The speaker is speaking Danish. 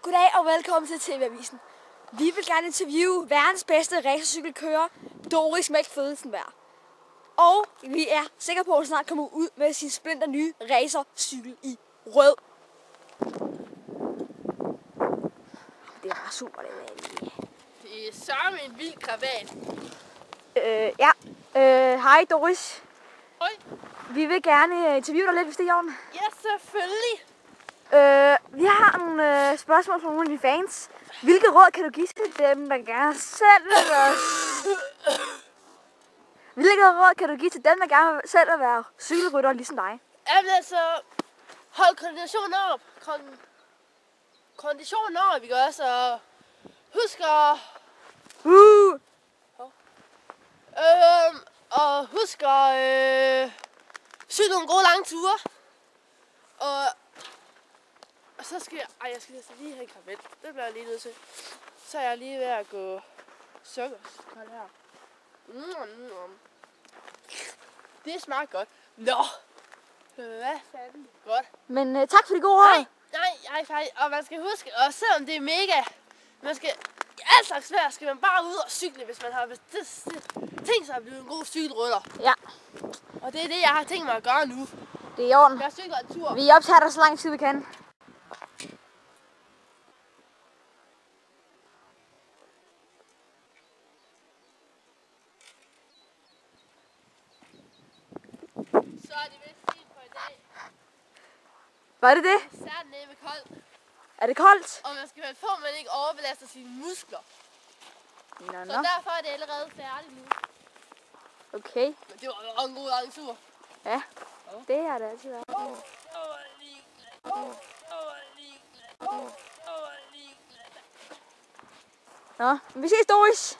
Goddag og velkommen til TV-avisen. Vi vil gerne interviewe verdens bedste racercykelkører, Doris Mælk Fødelsenberg. Og vi er sikre på, at hun snart kommer ud med sin splinter nye racercykel i rød. Det er bare super, det der. Det er sørme en vild kravat. Hej Doris. Hej. Vi vil gerne interviewe dig lidt, hvis det er i orden. Ja, selvfølgelig. Vi har nogle spørgsmål fra nogle af dine fans. Hvilke råd kan du give til dem, der gerne selv vil være... Hvilke råd kan du give til dem, der gerne selv vil være cykelrytter ligesom dig? Jamen altså, hold konditionen op. Konditionen op, vi gør, så husk at... Og husk at cykle nogle gode lange ture. Og så skal jeg skal altså lige have en karavel. Det bliver jeg lige nødt til. Så er jeg lige ved at gå sukkerskold her. Det smager godt. Nå. Hvad fanden? Godt. Men tak for de gode råd. Nej, faktisk. Og man skal huske, og selvom det er mega, man skal alt slags vejr, skal man bare ud og cykle, hvis man har tænkt sig at blive en god cykelrytter. Ja. Og det er det, jeg har tænkt mig at gøre nu. Det er i orden. Jeg cykler en tur. Vi optager dig så lang tid vi kan. Så er det vist fint for i dag. Var det det? Særligt nede med koldt. Er det koldt? Og man skal passe på, at man ikke overbelaster sine muskler. Nå. Så derfor er det allerede færdigt nu. Okay. Men det var jo en god lang tur. Ja, det har det altid været. Nå, vi ses Doris.